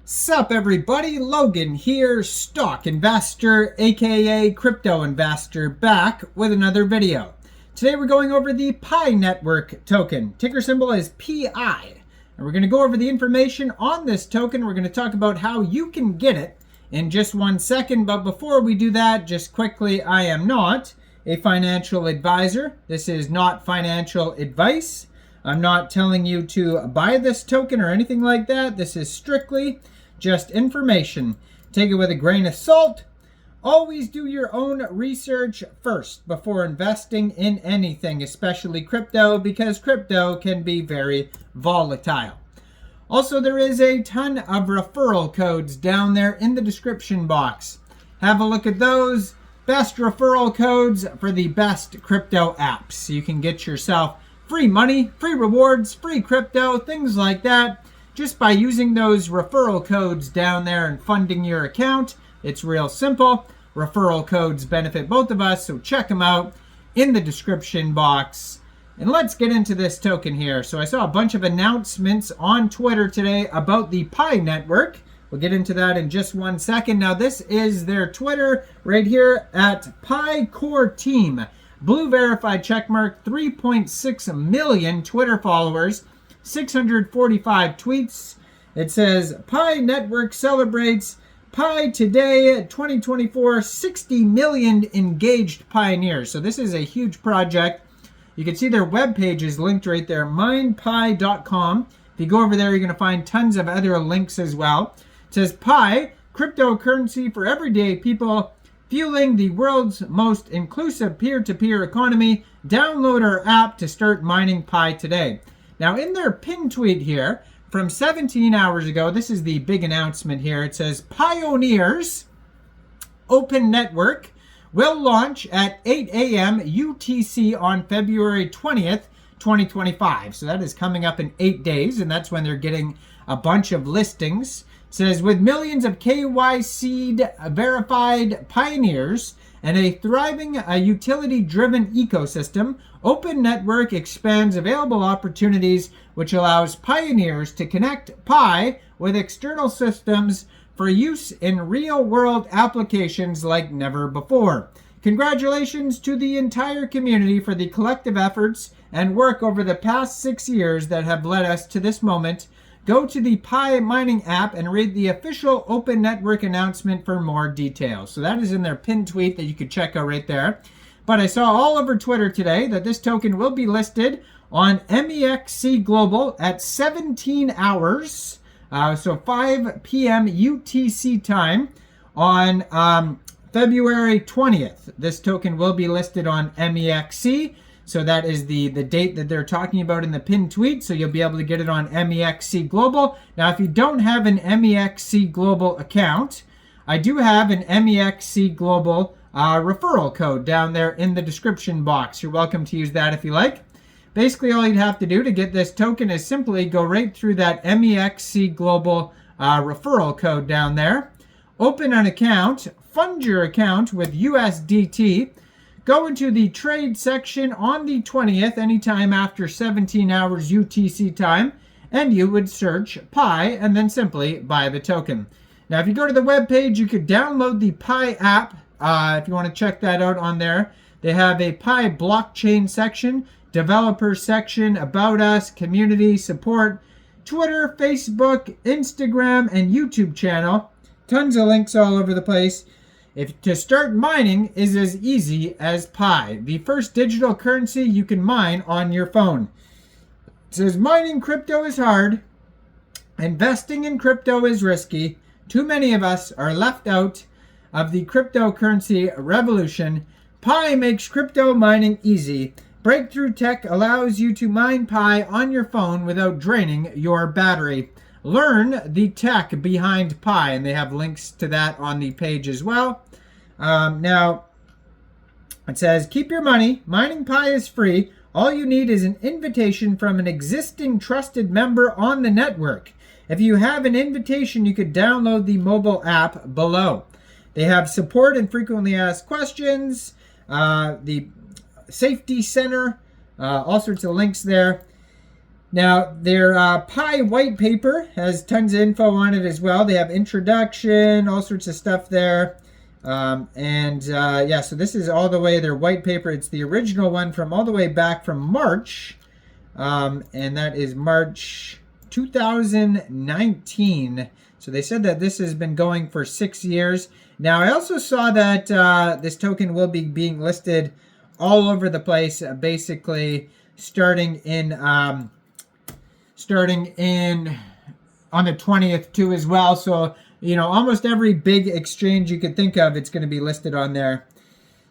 Sup everybody, Logan here, stock investor aka crypto investor, back with another video. Today we're going over the Pi network token. Ticker symbol is PI. And we're going to go over the information on this token. We're going to talk about how you can get it in just 1 second. But before we do that, just quickly, I am not a financial advisor. This is not financial advice. I'm not telling you to buy this token or anything like that. This is strictly just information. Take it with a grain of salt. Always do your own research first before investing in anything, especially crypto, because crypto can be very volatile. Also, there is a ton of referral codes down there in the description box. Have a look at those. Best referral codes for the best crypto apps. You can get yourself free money, free rewards, free crypto, things like that, just by using those referral codes down there and funding your account. It's real simple. Referral codes benefit both of us, so check them out in the description box. And let's get into this token here. So I saw a bunch of announcements on Twitter today about the Pi network. We'll get into that in just 1 second. Now this is their Twitter right here at Pi Core Team. Blue verified checkmark, 3.6 million Twitter followers, 645 tweets. It says Pi network celebrates Pi today 2024, 60 million engaged pioneers. So this is a huge project. You can see their webpage is linked right there, mindpi.com. If you go over there, you're going to find tons of other links as well. It says Pi, cryptocurrency for everyday people, fueling the world's most inclusive peer-to-peer economy. Download our app to start mining Pi today. Now in their pinned tweet here from 17 hours ago, this is the big announcement here. It says Pioneers Open Network will launch at 8 a.m. UTC on February 20th, 2025. So that is coming up in 8 days, and that's when they're getting a bunch of listings. It says, with millions of KYC verified pioneers and a thriving utility-driven ecosystem, Open Network expands available opportunities, which allows pioneers to connect Pi with external systems for use in real-world applications like never before. Congratulations to the entire community for the collective efforts and work over the past 6 years that have led us to this moment. Go to the Pi mining app and read the official Open Network announcement for more details. So that is in their pinned tweet that you could check out right there. But I saw all over Twitter today that this token will be listed on Mexc Global at 17 hours, so 5 p.m. UTC time on February 20th. This token will be listed on Mexc. So that is the date that they're talking about in the pinned tweet. So you'll be able to get it on Mexc Global. Now, if you don't have an Mexc Global account, I do have an Mexc Global referral code down there in the description box. You're welcome to use that if you like. Basically, all you'd have to do to get this token is simply go right through that Mexc Global referral code down there. Open an account, fund your account with USDT. Go into the trade section on the 20th, anytime after 17 hours UTC time, and you would search Pi and then simply buy the token. Now, if you go to the webpage, you could download the Pi app if you want to check that out on there. They have a Pi blockchain section, developer section, about us, community, support, Twitter, Facebook, Instagram, and YouTube channel. Tons of links all over the place. If to start mining is as easy as Pi, the first digital currency you can mine on your phone. It says mining crypto is hard. Investing in crypto is risky. Too many of us are left out of the cryptocurrency revolution. Pi makes crypto mining easy. Breakthrough Tech allows you to mine Pi on your phone without draining your battery. Learn the tech behind Pi, and they have links to that on the page as well. Now, it says, keep your money. Mining Pi is free. All you need is an invitation from an existing trusted member on the network. If you have an invitation, you could download the mobile app below. They have support and frequently asked questions, the safety center, all sorts of links there. Now, their Pi white paper has tons of info on it as well. They have introduction, all sorts of stuff there. Yeah, so this is all the way their white paper. It's the original one from all the way back from March. And that is March 2019. So they said that this has been going for 6 years. Now, I also saw that this token will be being listed all over the place, basically starting in on the 20th too as well. So, you know, almost every big exchange you could think of, it's going to be listed on there.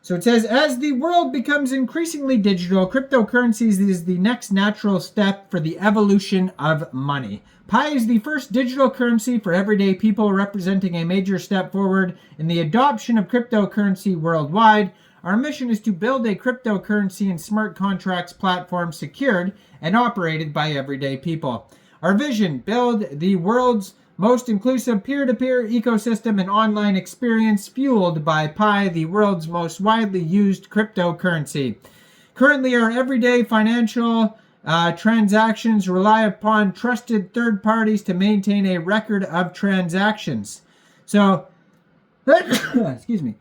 So it says, as the world becomes increasingly digital, cryptocurrencies is the next natural step for the evolution of money. Pi is the first digital currency for everyday people, representing a major step forward in the adoption of cryptocurrency worldwide. Our mission is to build a cryptocurrency and smart contracts platform secured and operated by everyday people. Our vision, build the world's most inclusive peer-to-peer ecosystem and online experience fueled by Pi, the world's most widely used cryptocurrency. Currently, our everyday financial transactions rely upon trusted third parties to maintain a record of transactions. So, excuse me.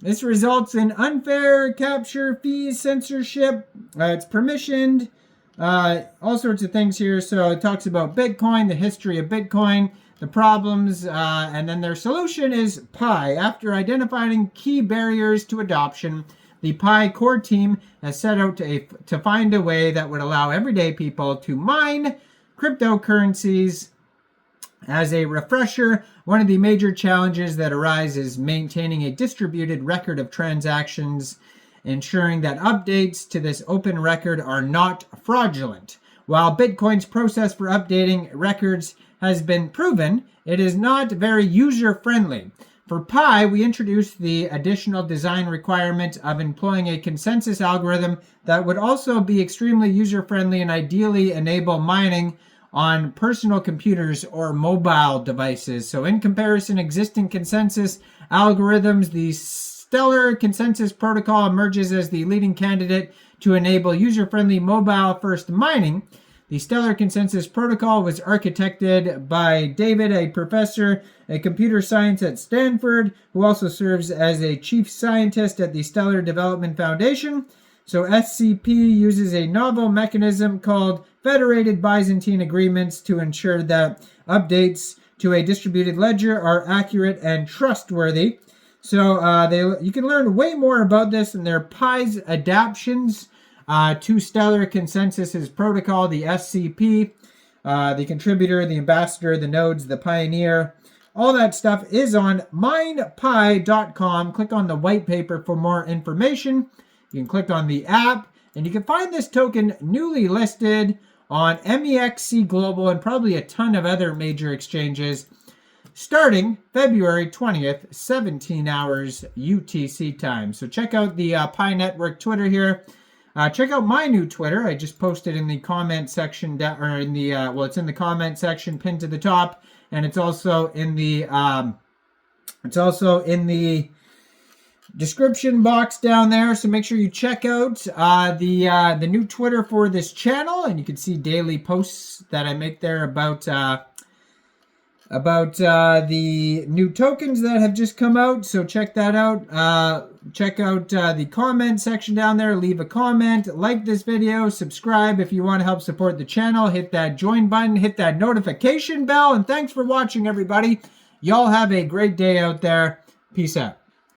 This results in unfair capture fees, censorship, it's permissioned, all sorts of things here. So it talks about Bitcoin, the history of Bitcoin, the problems, and then their solution is Pi. After identifying key barriers to adoption, the Pi core team has set out to find a way that would allow everyday people to mine cryptocurrencies. As a refresher, one of the major challenges that arise is maintaining a distributed record of transactions, ensuring that updates to this open record are not fraudulent. While Bitcoin's process for updating records has been proven, it is not very user-friendly. For Pi, we introduced the additional design requirement of employing a consensus algorithm that would also be extremely user-friendly and ideally enable mining on personal computers or mobile devices. So in comparison, existing consensus algorithms, the Stellar Consensus Protocol emerges as the leading candidate to enable user-friendly mobile-first mining. The Stellar Consensus Protocol was architected by David, a professor of computer science at Stanford, who also serves as a chief scientist at the Stellar Development Foundation. So SCP uses a novel mechanism called Federated Byzantine Agreements to ensure that updates to a distributed ledger are accurate and trustworthy. So you can learn way more about this in their Pi's adaptations to Stellar Consensus's protocol, the SCP, the contributor, the ambassador, the nodes, the pioneer. All that stuff is on minepi.com. Click on the white paper for more information. You can click on the app, and you can find this token newly listed on Mexc Global and probably a ton of other major exchanges starting February 20th, 17 hours UTC time. So check out the Pi Network Twitter here. Check out my new Twitter. I just posted in the comment section, it's in the comment section pinned to the top, and it's also in the description box down there. So make sure you check out the new Twitter for this channel, and you can see daily posts that I make there about the new tokens that have just come out. So check that out. Check out the comment section down there. Leave a comment, like this video, subscribe if you want to help support the channel. Hit that join button, hit that notification bell, and thanks for watching, everybody. Y'all have a great day out there. Peace out.